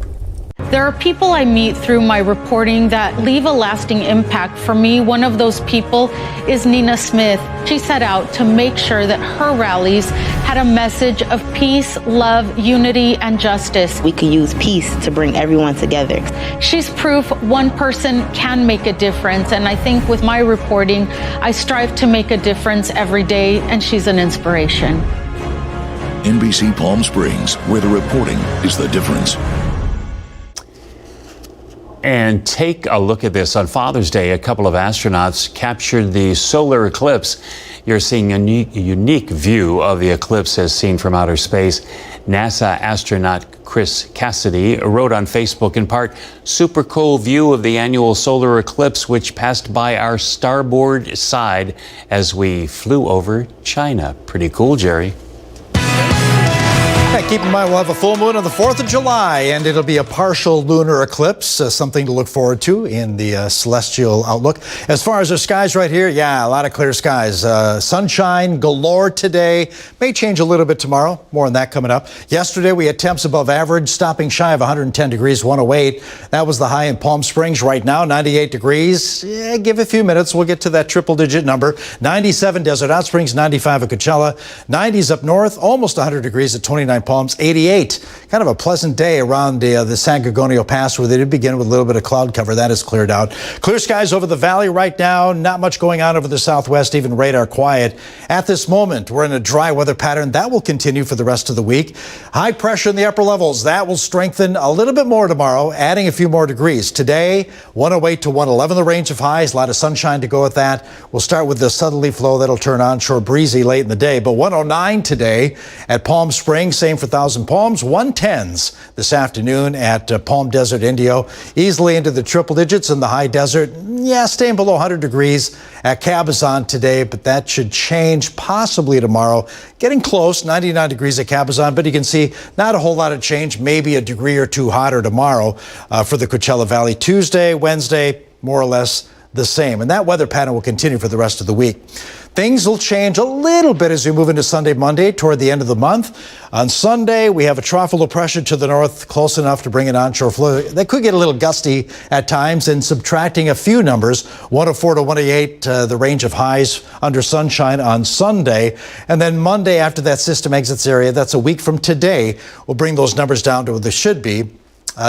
There are people I meet through my reporting that leave a lasting impact. For me, one of those people is Nina Smith. She set out to make sure that her rallies had a message of peace, love, unity, and justice. We could use peace to bring everyone together. She's proof one person can make a difference, and I think with my reporting, I strive to make a difference every day, and she's an inspiration. NBC Palm Springs, where the reporting is the difference. And take a look at this. On Father's Day, a couple of astronauts captured the solar eclipse. You're seeing a unique view of the eclipse as seen from outer space. NASA astronaut Chris Cassidy wrote on Facebook, in part, super cool view of the annual solar eclipse which passed by our starboard side as we flew over China. Pretty cool, Jerry. Keep in mind, we'll have a full moon on the 4th of July, and it'll be a partial lunar eclipse, something to look forward to in the celestial outlook. As far as the skies right here, yeah, a lot of clear skies. Sunshine galore today. May change a little bit tomorrow. More on that coming up. Yesterday, we had temps above average, stopping shy of 110 degrees, 108. That was the high in Palm Springs. Right now, 98 degrees. Yeah, give it a few minutes. We'll get to that triple-digit number. 97 Desert Hot Springs, 95 at Coachella. 90s up north, almost 100 degrees at 29 Palms. 88. Kind of a pleasant day around the San Gorgonio Pass, where they did begin with a little bit of cloud cover. That has cleared out. Clear skies over the valley right now. Not much going on over the southwest, even radar quiet. At this moment, we're in a dry weather pattern. That will continue for the rest of the week. High pressure in the upper levels. That will strengthen a little bit more tomorrow, adding a few more degrees. Today, 108 to 111, the range of highs. A lot of sunshine to go with that. We'll start with the southerly flow. That'll turn onshore breezy late in the day. But 109 today at Palm Springs. Same for Thousand Palms. 110s this afternoon at Palm Desert, Indio. Easily into the triple digits in the high desert. Yeah, staying below 100 degrees at Cabazon today, but that should change possibly tomorrow. Getting close, 99 degrees at Cabazon, but you can see not a whole lot of change. Maybe a degree or two hotter tomorrow for the Coachella Valley. Tuesday, Wednesday, more or less the same. And that weather pattern will continue for the rest of the week. Things will change a little bit as we move into Sunday, Monday, toward the end of the month. On Sunday, we have a tropical pressure to the north, close enough to bring an onshore flow. That could get a little gusty at times, and subtracting a few numbers, 104 to 108, the range of highs under sunshine on Sunday. And then Monday, after that system exits area, that's a week from today, we'll bring those numbers down to where they should be.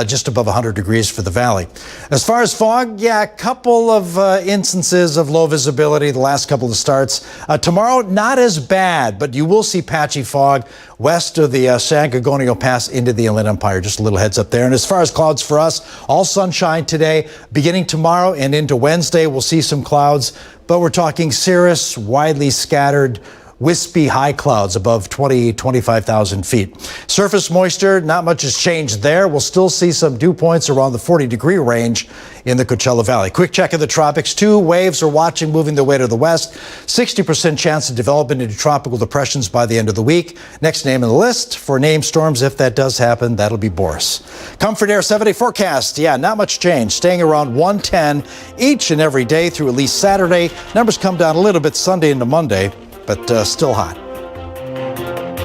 Just above 100 degrees for the valley. As far as fog, yeah, a couple of instances of low visibility the last couple of starts. Tomorrow, not as bad, but you will see patchy fog west of the San Gorgonio Pass into the Inland Empire. Just a little heads up there. And as far as clouds for us, all sunshine today. Beginning tomorrow and into Wednesday, we'll see some clouds, but we're talking cirrus, widely scattered, wispy high clouds above 25,000 feet. Surface moisture, not much has changed there. We'll still see some dew points around the 40-degree range in the Coachella Valley. Quick check of the tropics. 2 waves are watching moving their way to the west. 60% chance of development into tropical depressions by the end of the week. Next name on the list for named storms, if that does happen, that'll be Boris. Comfort Air 7-day forecast. Yeah, not much change. Staying around 110 each and every day through at least Saturday. Numbers come down a little bit Sunday into Monday, but still hot.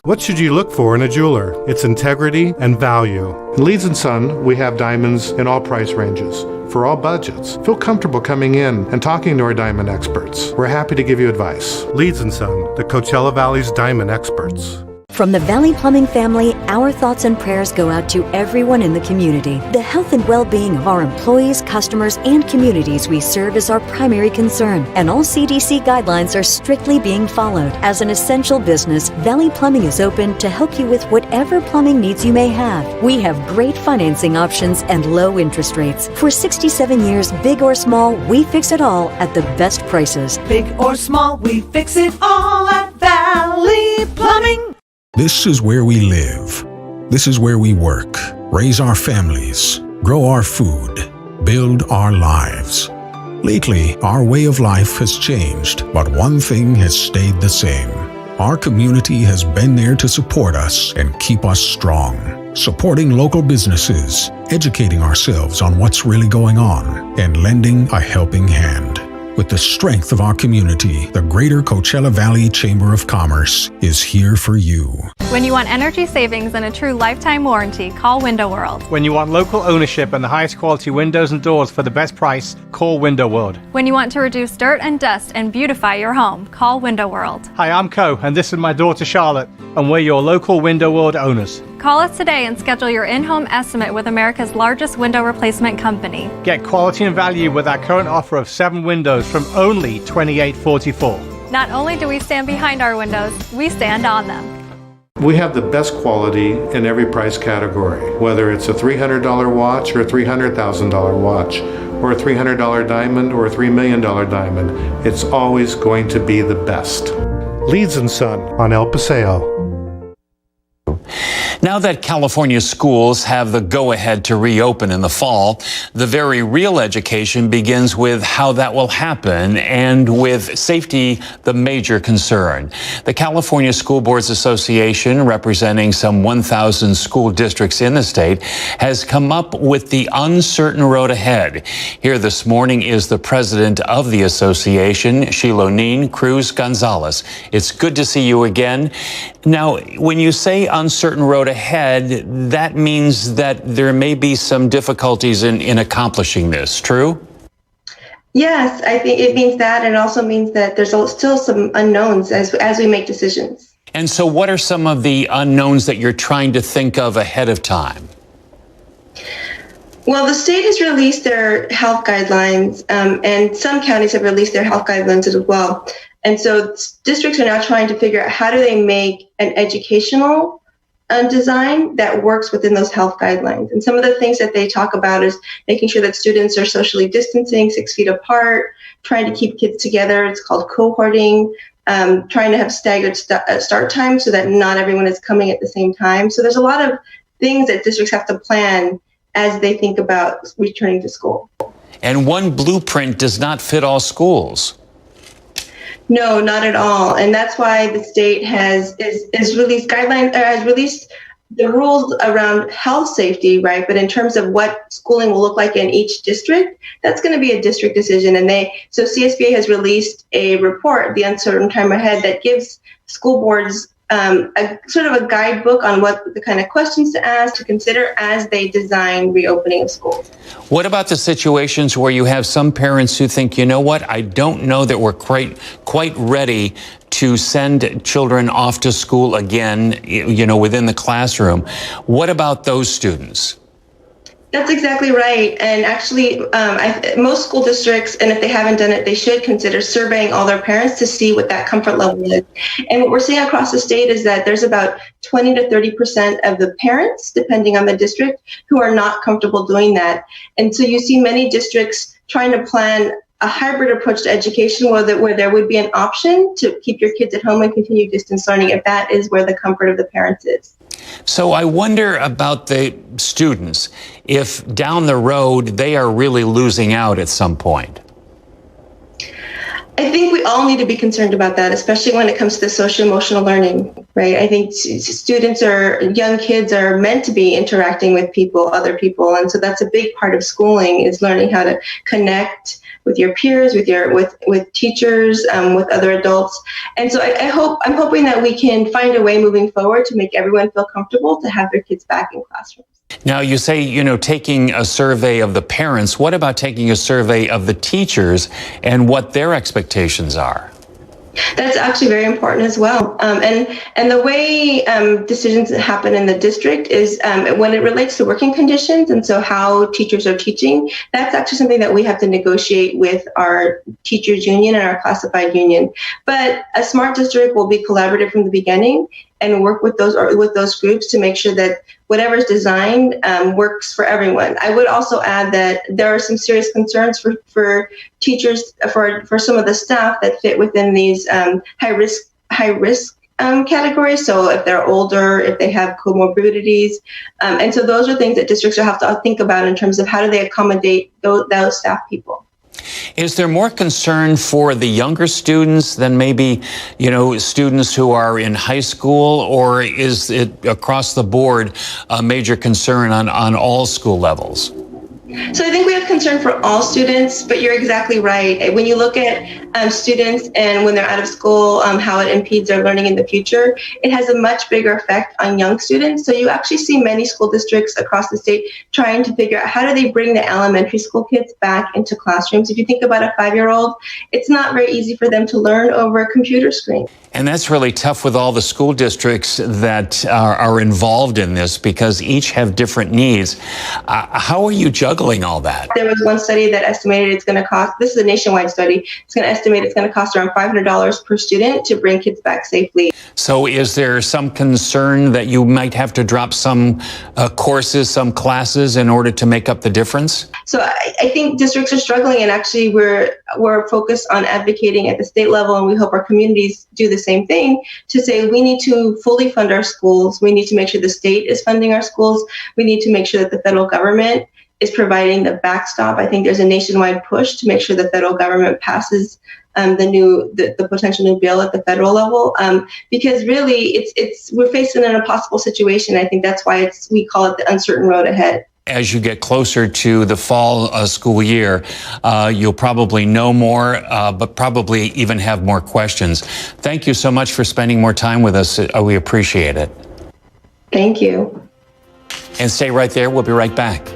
What should you look for in a jeweler? It's integrity and value. In Leeds & Son, we have diamonds in all price ranges, for all budgets. Feel comfortable coming in and talking to our diamond experts. We're happy to give you advice. Leeds & Son, the Coachella Valley's diamond experts. From the Valley Plumbing family, our thoughts and prayers go out to everyone in the community. The health and well-being of our employees, customers, and communities we serve is our primary concern, and all CDC guidelines are strictly being followed. As an essential business, Valley Plumbing is open to help you with whatever plumbing needs you may have. We have great financing options and low interest rates. For 67 years, big or small, we fix it all at the best prices. Big or small, we fix it all at Valley Plumbing. This is where we live. This is where we work, raise our families, grow our food, build our lives. Lately, our way of life has changed, but one thing has stayed the same. Our community has been there to support us and keep us strong, supporting local businesses, educating ourselves on what's really going on, and lending a helping hand. With the strength of our community, the Greater Coachella Valley Chamber of Commerce is here for you. When you want energy savings and a true lifetime warranty, call Window World. When you want local ownership and the highest quality windows and doors for the best price, call Window World. When you want to reduce dirt and dust and beautify your home, call Window World. Hi, I'm Co, and this is my daughter Charlotte, and we're your local Window World owners. Call us today and schedule your in-home estimate with America's largest window replacement company. Get quality and value with our current offer of 7 windows from only $28.44. Not only do we stand behind our windows, we stand on them. We have the best quality in every price category, whether it's a $300 watch or a $300,000 watch, or a $300 diamond or a $3 million diamond. It's always going to be the best. Leeds & Son on El Paseo. Now that California schools have the go-ahead to reopen in the fall, the very real education begins with how that will happen, and with safety the major concern. The California School Boards Association, representing some 1,000 school districts in the state, has come up with the uncertain road ahead. Here this morning is the president of the association, Shiloneen Cruz Gonzalez. It's good to see you again. Now, when you say uncertain road ahead, that means that there may be some difficulties in accomplishing this, true? Yes, I think it means that, and it also means that there's still some unknowns as we make decisions. And so what are some of the unknowns that you're trying to think of ahead of time? Well, the state has released their health guidelines, and some counties have released their health guidelines as well. And so districts are now trying to figure out how do they make an educational design that works within those health guidelines. And some of the things that they talk about is making sure that students are socially distancing 6 feet apart, trying to keep kids together. It's called cohorting, trying to have staggered start times so that not everyone is coming at the same time. So there's a lot of things that districts have to plan as they think about returning to school. And one blueprint does not fit all schools. No, not at all. And that's why the state has released guidelines, has released the rules around health safety, right? But in terms of what schooling will look like in each district, that's going to be a district decision. And so CSBA has released a report, The Uncertain Time Ahead, that gives school boards a sort of a guidebook on what the kind of questions to ask, to consider as they design reopening of schools. What about the situations where you have some parents who think, you know what, I don't know that we're quite ready to send children off to school again, within the classroom? What about those students? That's exactly right. And actually, most school districts, and if they haven't done it, they should consider surveying all their parents to see what that comfort level is. And what we're seeing across the state is that there's about 20 to 30% of the parents, depending on the district, who are not comfortable doing that. And so you see many districts trying to plan a hybrid approach to education where there would be an option to keep your kids at home and continue distance learning if that is where the comfort of the parents is. So I wonder about the students, if down the road they are really losing out at some point. I think we all need to be concerned about that, especially when it comes to the social emotional learning, right? I think young kids are meant to be interacting with other people. And so that's a big part of schooling, is learning how to connect with your peers, with teachers, with other adults. And so I'm hoping that we can find a way moving forward to make everyone feel comfortable to have their kids back in classrooms. Now, you say, taking a survey of the parents. What about taking a survey of the teachers and what their expectations are? That's actually very important as well. And the way decisions happen in the district is when it relates to working conditions, and so how teachers are teaching, that's actually something that we have to negotiate with our teachers union and our classified union. But a smart district will be collaborative from the beginning and work with those groups to make sure that whatever's designed works for everyone. I would also add that there are some serious concerns for teachers, for some of the staff that fit within these high risk categories. So if they're older, if they have comorbidities, and so those are things that districts will have to think about in terms of how do they accommodate those staff people. Is there more concern for the younger students than maybe, students who are in high school, or is it across the board a major concern on all school levels? So I think we have concern for all students, but you're exactly right. When you look at students and when they're out of school, how it impedes their learning in the future, it has a much bigger effect on young students. So you actually see many school districts across the state trying to figure out how do they bring the elementary school kids back into classrooms. If you think about a 5-year-old, it's not very easy for them to learn over a computer screen. And that's really tough with all the school districts that are involved in this because each have different needs. How are you juggling all that? There was one study that estimated it's going to cost, this is a nationwide study, it's going to cost around $500 per student to bring kids back safely. So is there some concern that you might have to drop some courses, some classes in order to make up the difference? So I think districts are struggling, and actually we're focused on advocating at the state level, and we hope our communities do the same thing to say we need to fully fund our schools. We need to make sure the state is funding our schools. We need to make sure that the federal government is providing the backstop. I think there's a nationwide push to make sure the federal government passes the potential new bill at the federal level, because really we're facing an impossible situation. I think that's why we call it the uncertain road ahead. As you get closer to the fall school year, you'll probably know more, but probably even have more questions. Thank you so much for spending more time with us. We appreciate it. Thank you. And stay right there. We'll be right back.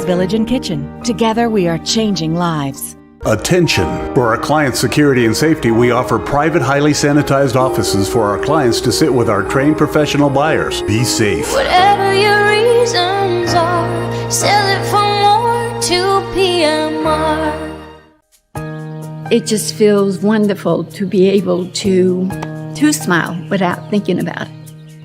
Village and Kitchen. Together we are changing lives. Attention! For our clients' security and safety, we offer private, highly sanitized offices for our clients to sit with our trained professional buyers. Be safe. Whatever your reasons are, sell it for more to PMR. It just feels wonderful to be able to smile without thinking about it,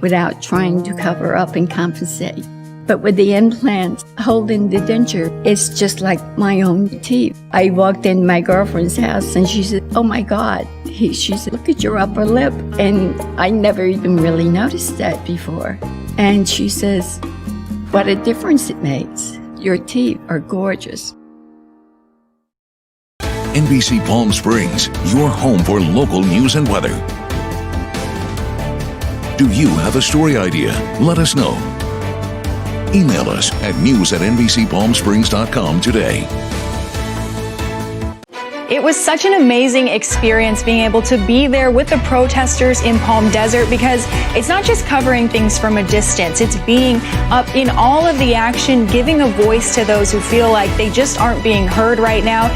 without trying to cover up and compensate. But with the implants holding the denture, it's just like my own teeth. I walked in my girlfriend's house and she said, "Oh my God." She said, "Look at your upper lip." And I never even really noticed that before. And she says, "What a difference it makes. Your teeth are gorgeous." NBC Palm Springs, your home for local news and weather. Do you have a story idea? Let us know. Email us at news@nbcpalmsprings.com today. It was such an amazing experience being able to be there with the protesters in Palm Desert, because it's not just covering things from a distance, it's being up in all of the action, giving a voice to those who feel like they just aren't being heard right now.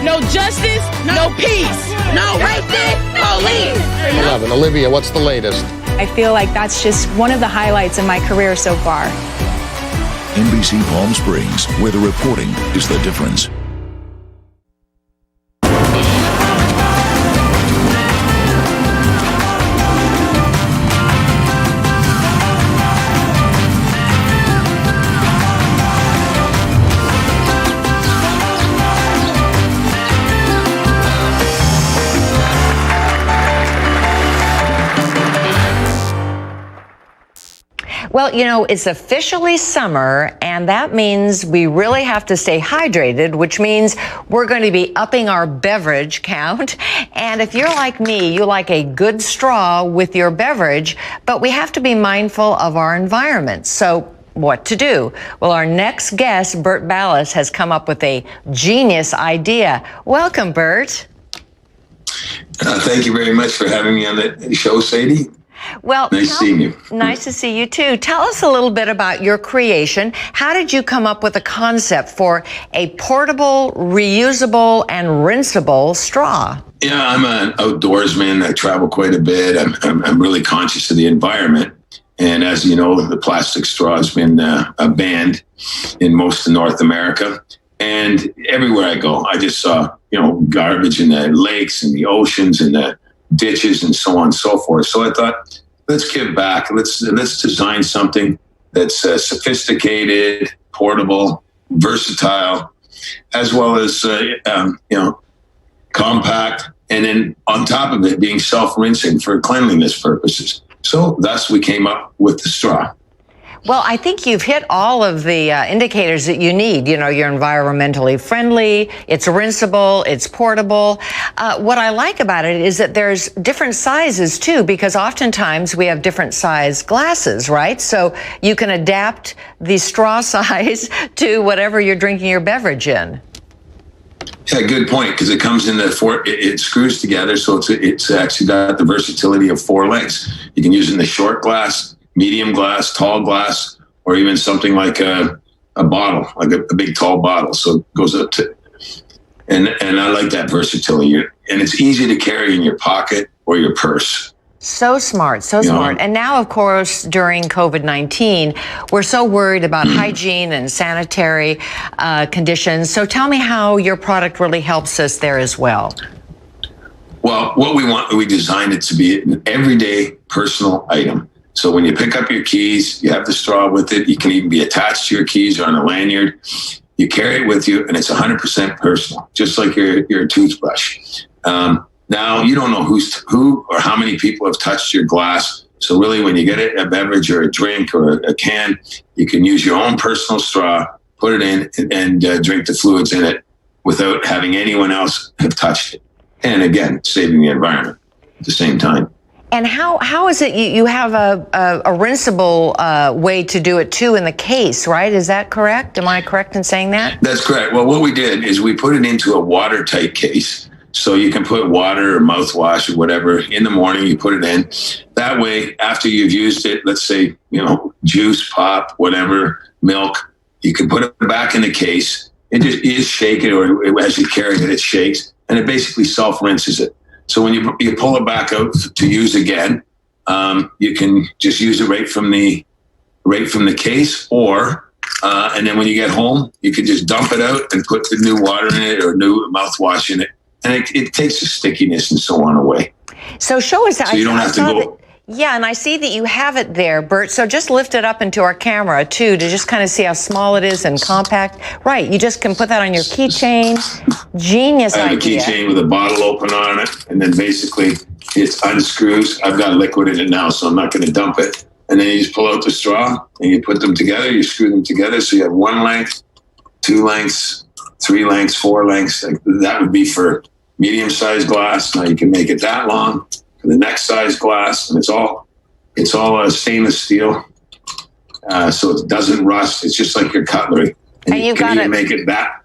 No justice, no peace, no racist police. 11. Olivia, what's the latest? I feel like that's just one of the highlights of my career so far. NBC Palm Springs, where the reporting is the difference. Well, you know, it's officially summer, and that means we really have to stay hydrated, which means we're going to be upping our beverage count. And if you're like me, you like a good straw with your beverage, but we have to be mindful of our environment. So what to do? Well, our next guest, Bert Ballas, has come up with a genius idea. Welcome, Bert. Thank you very much for having me on the show, Sadie. Well, nice seeing you. Nice to see you too. Tell us a little bit about your creation. How did you come up with a concept for a portable, reusable, and rinseable straw? Yeah, I'm an outdoorsman. I travel quite a bit. I'm really conscious of the environment. And as you know, the plastic straw has been banned in most of North America. And everywhere I go, I just saw, garbage in the lakes and the oceans and the ditches and so on and so forth. So I thought, let's give back. Let's design something that's sophisticated, portable, versatile, as well as, compact. And then on top of it being self-rinsing for cleanliness purposes. So thus we came up with the straw. Well, I think you've hit all of the indicators that you need. You're environmentally friendly, it's rinsable, it's portable. What I like about it is that there's different sizes too, because oftentimes we have different size glasses, right? So you can adapt the straw size to whatever you're drinking your beverage in. Yeah, good point, because it comes in it screws together, so it's actually got the versatility of 4 lengths. You can use it in the short glass, medium glass, tall glass, or even something like a bottle, like a big tall bottle. So it goes up to, and I like that versatility. And it's easy to carry in your pocket or your purse. So smart, so smart. And now, of course, during COVID-19, we're so worried about hygiene and sanitary conditions. So tell me how your product really helps us there as well. Well, what we designed it to be an everyday personal item. So when you pick up your keys, you have the straw with it. You can even be attached to your keys or on a lanyard. You carry it with you, and it's 100% personal, just like your toothbrush. Now, you don't know who or how many people have touched your glass. So really, when you get a beverage or a drink or a can, you can use your own personal straw, put it in, and drink the fluids in it without having anyone else have touched it. And again, saving the environment at the same time. And how is it you have a rinsable way to do it too in the case, right? Is that correct? Am I correct in saying that? That's correct. Well, what we did is we put it into a watertight case. So you can put water or mouthwash or whatever in the morning, you put it in. That way, after you've used it, let's say, juice, pop, whatever, milk, you can put it back in the case. You just shake it, or as you carry it, it shakes, and it basically self-rinses it. So when you pull it back out to use again, you can just use it right from the case, or and then when you get home, you can just dump it out and put the new water in it or new mouthwash in it, and it takes the stickiness and so on away. So show us. So you don't have to go. Yeah, and I see that you have it there, Bert. So just lift it up into our camera, too, to just kind of see how small it is and compact. Right, you just can put that on your keychain. Genius idea. I have a keychain with a bottle opener on it, and then basically it unscrews. I've got liquid in it now, so I'm not going to dump it. And then you just pull out the straw, and you put them together, you screw them together, so you have 1 length, 2 lengths, 3 lengths, 4 lengths. That would be for medium-sized glass. Now you can make it that long. The next size glass, and it's all stainless steel, so it doesn't rust. It's just like your cutlery, and you can even make it that.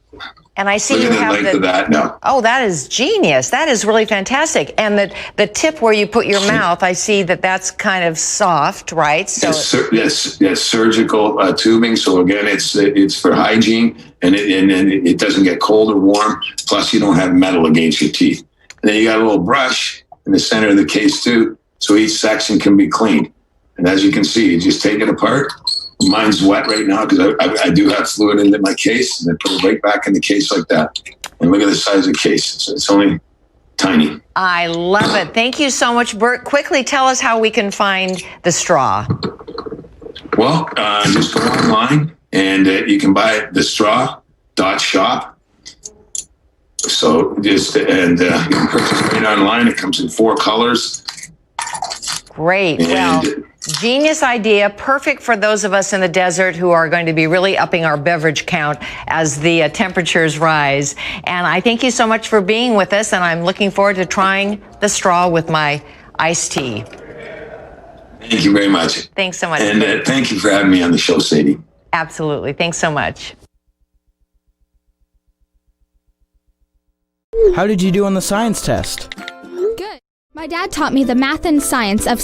And I see Look you at the have length of that now. Oh, that is genius. That is really fantastic. And the tip where you put your mouth, I see that's kind of soft, right? So yes, surgical tubing. So again, it's for hygiene, and it doesn't get cold or warm. Plus, you don't have metal against your teeth. And then you got a little brush in the center of the case too, so each section can be cleaned. And as you can see, you just take it apart. Mine's wet right now because I do have fluid in my case, and I put it right back in the case like that. And look at the size of the case. It's only tiny. I love it. Thank you so much, Bert. Quickly tell us how we can find the straw. Well, just go online, and you can buy it, thestraw.shop. So you can purchase it online. It comes in 4 colors. Great. Well, genius idea. Perfect for those of us in the desert who are going to be really upping our beverage count as the temperatures rise. And I thank you so much for being with us. And I'm looking forward to trying the straw with my iced tea. Thank you very much. Thanks so much. And thank you for having me on the show, Sadie. Absolutely. Thanks so much. How did you do on the science test? Good. My dad taught me the math and science of